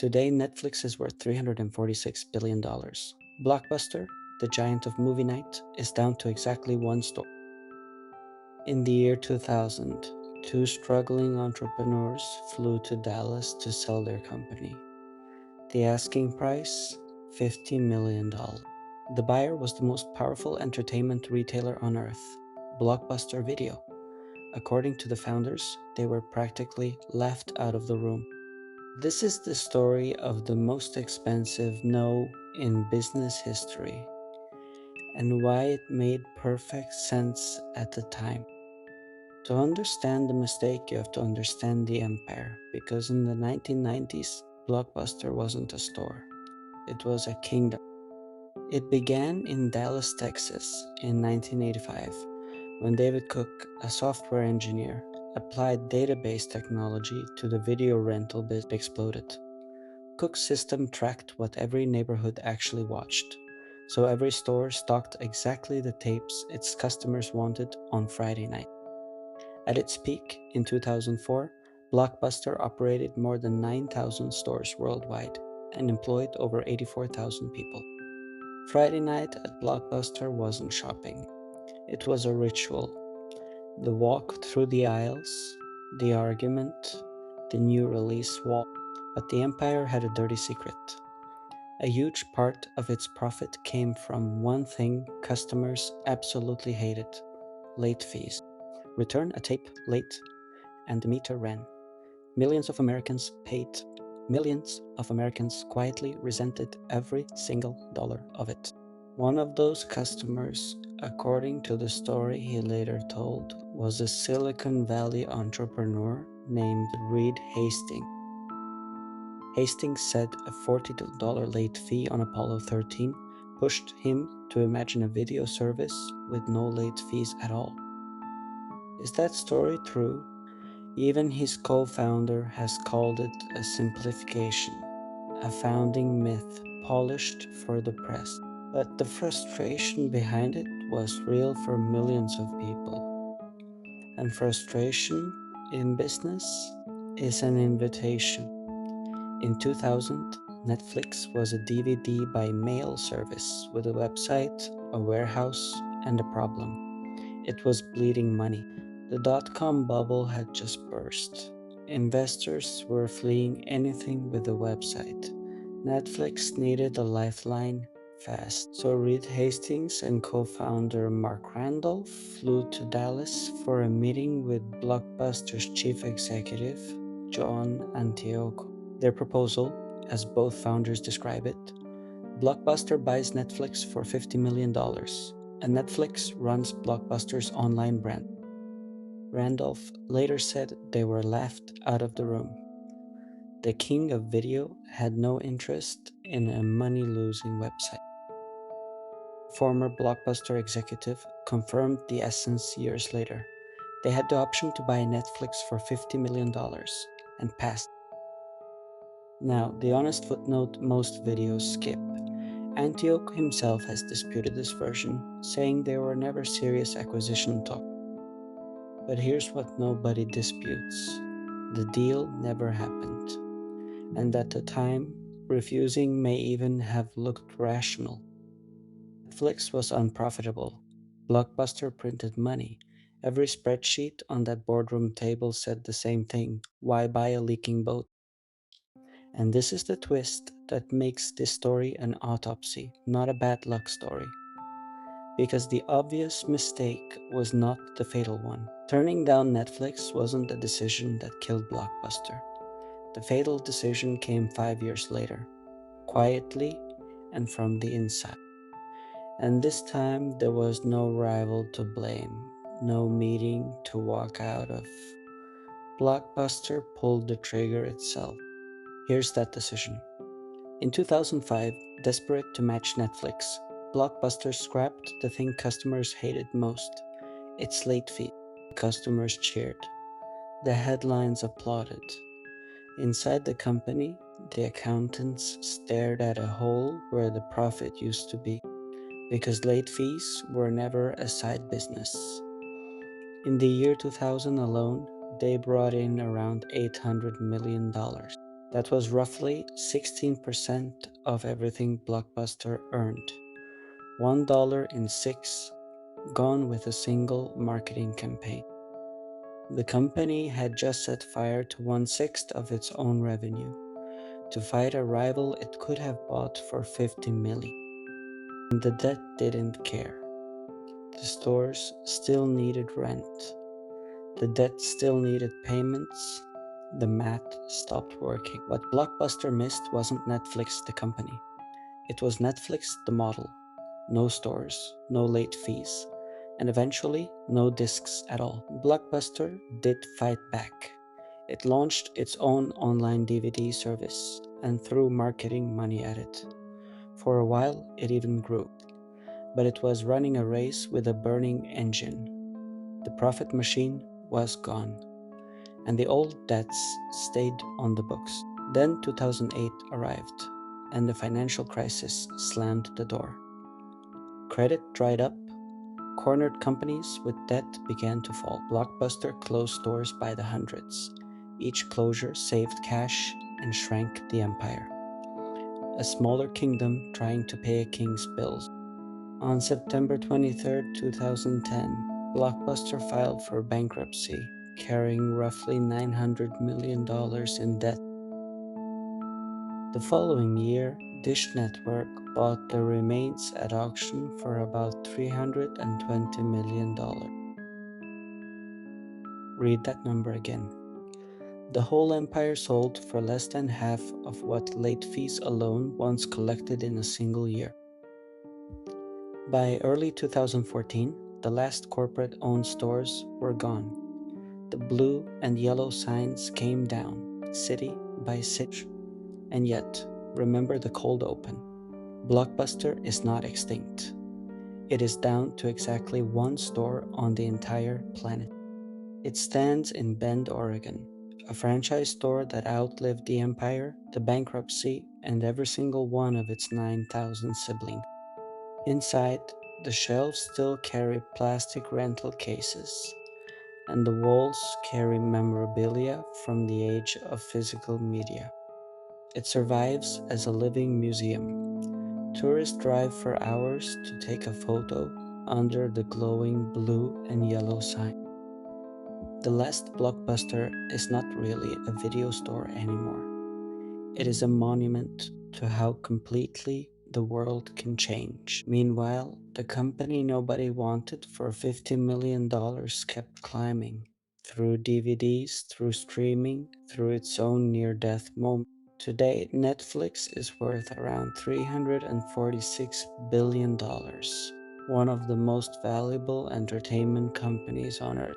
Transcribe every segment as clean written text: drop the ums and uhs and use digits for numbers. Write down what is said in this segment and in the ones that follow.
Today, Netflix is worth $346 billion. Blockbuster, the giant of movie night, is down to exactly one store. In the year 2000, two struggling entrepreneurs flew to Dallas to sell their company. The asking price, $50 million. The buyer was the most powerful entertainment retailer on earth, Blockbuster Video. According to the founders, they were practically laughed out of the room. This is the story of the most expensive no in business history, and why it made perfect sense at the time. To understand the mistake, you have to understand the empire, because in the 1990s, Blockbuster wasn't a store, it was a kingdom. It began in Dallas, Texas in 1985, when David Cook, a software engineer, applied database technology to the video rental business exploded. Cook's system tracked what every neighborhood actually watched, so every store stocked exactly the tapes its customers wanted on Friday night. At its peak in 2004, Blockbuster operated more than 9,000 stores worldwide and employed over 84,000 people. Friday night at Blockbuster wasn't shopping. It was a ritual. The walk through the aisles, the argument, the new release wall. But the empire had a dirty secret. A huge part of its profit came from one thing customers absolutely hated: late fees. Return a tape late, and the meter ran. Millions of Americans paid. Millions of Americans quietly resented every single dollar of it. One of those customers, according to the story he later told, was a Silicon Valley entrepreneur named Reed Hastings. Hastings said a $40 late fee on Apollo 13 pushed him to imagine a video service with no late fees at all. Is that story true? Even his co-founder has called it a simplification, a founding myth polished for the press. But the frustration behind it was real for millions of people. And frustration in business is an invitation. In 2000, Netflix was a DVD by mail service with a website, a warehouse, and a problem. It was bleeding money. The dot-com bubble had just burst. Investors were fleeing anything with a website. Netflix needed a lifeline fast. So Reed Hastings and co-founder Marc Randolph flew to Dallas for a meeting with Blockbuster's chief executive, John Antioco. Their proposal, as both founders describe it: Blockbuster buys Netflix for $50 million, and Netflix runs Blockbuster's online brand. Randolph later said they were laughed out of the room. The king of video had no interest in a money-losing website. Former Blockbuster executive confirmed the essence years later. They had the option to buy Netflix for $50 million and passed. Now, the honest footnote most videos skip. Antioch himself has disputed this version, saying there were never serious acquisition talks. But here's what nobody disputes: the deal never happened. And at the time, refusing may even have looked rational. Netflix was unprofitable. Blockbuster printed money. Every spreadsheet on that boardroom table said the same thing: why buy a leaking boat? And this is the twist that makes this story an autopsy, not a bad luck story. Because the obvious mistake was not the fatal one. Turning down Netflix wasn't the decision that killed Blockbuster. The fatal decision came 5 years later, quietly and from the inside. And this time there was no rival to blame, no meeting to walk out of. Blockbuster pulled the trigger itself. Here's that decision. In 2005, desperate to match Netflix, Blockbuster scrapped the thing customers hated most: its late fee. Customers cheered. The headlines applauded. Inside the company, the accountants stared at a hole where the profit used to be, because late fees were never a side business. In the year 2000 alone, they brought in around $800 million. That was roughly 16% of everything Blockbuster earned. $1 in six, gone with a single marketing campaign. The company had just set fire to 1/6 of its own revenue to fight a rival it could have bought for $50 million. And the debt didn't care. The stores still needed rent. The debt still needed payments. The math stopped working. What Blockbuster missed wasn't Netflix, the company. It was Netflix, the model. No stores, no late fees, and eventually no discs at all. Blockbuster did fight back. It launched its own online DVD service and threw marketing money at it. For a while, it even grew. But it was running a race with a burning engine. The profit machine was gone, and the old debts stayed on the books. Then 2008 arrived, and the financial crisis slammed the door. Credit dried up, cornered companies with debt began to fall. Blockbuster closed stores by the hundreds. Each closure saved cash and shrank the empire. A smaller kingdom trying to pay a king's bills. On September 23, 2010, Blockbuster filed for bankruptcy, carrying roughly $900 million in debt. The following year, Dish Network bought the remains at auction for about $320 million. Read that number again. The whole empire sold for less than half of what late fees alone once collected in a single year. By early 2014, the last corporate-owned stores were gone. The blue and yellow signs came down, city by city. And yet, remember the cold open. Blockbuster is not extinct. It is down to exactly one store on the entire planet. It stands in Bend, Oregon, a franchise store that outlived the empire, the bankruptcy, and every single one of its 9,000 siblings. Inside, the shelves still carry plastic rental cases, and the walls carry memorabilia from the age of physical media. It survives as a living museum. Tourists drive for hours to take a photo under the glowing blue and yellow sign. The last Blockbuster is not really a video store anymore. It is a monument to how completely the world can change. Meanwhile, the company nobody wanted for $50 million kept climbing. Through DVDs, through streaming, through its own near-death moment. Today, Netflix is worth around $346 billion, one of the most valuable entertainment companies on earth.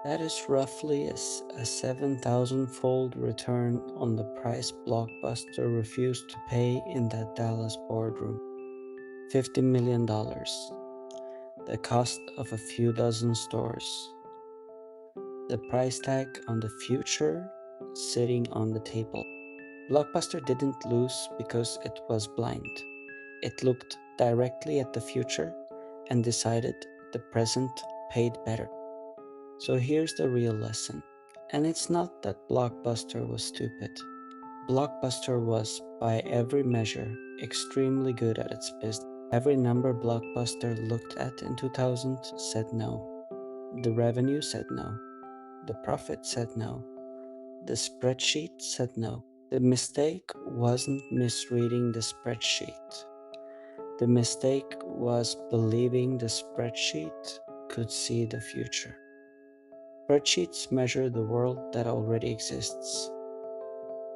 That is roughly a 7,000-fold return on the price Blockbuster refused to pay in that Dallas boardroom. $50 million, the cost of a few dozen stores. The price tag on the future sitting on the table. Blockbuster didn't lose because it was blind. It looked directly at the future and decided the present paid better. So here's the real lesson. And it's not that Blockbuster was stupid. Blockbuster was, by every measure, extremely good at its business. Every number Blockbuster looked at in 2000 said no. The revenue said no. The profit said no. The spreadsheet said no. The mistake wasn't misreading the spreadsheet. The mistake was believing the spreadsheet could see the future. Spreadsheets measure the world that already exists.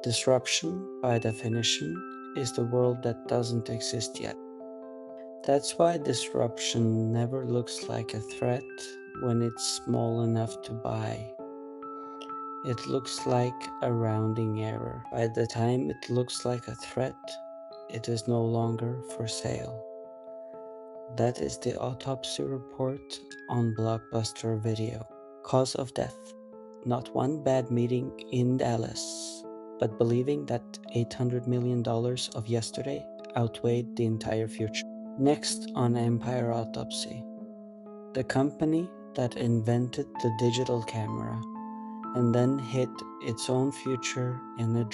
Disruption, by definition, is the world that doesn't exist yet. That's why disruption never looks like a threat when it's small enough to buy. It looks like a rounding error. By the time it looks like a threat, it is no longer for sale. That is the autopsy report on Blockbuster Video. Cause of death: not one bad meeting in Dallas, but believing that $800 million of yesterday outweighed the entire future. Next on Empire Autopsy, the company that invented the digital camera and then hid its own future in a drawer.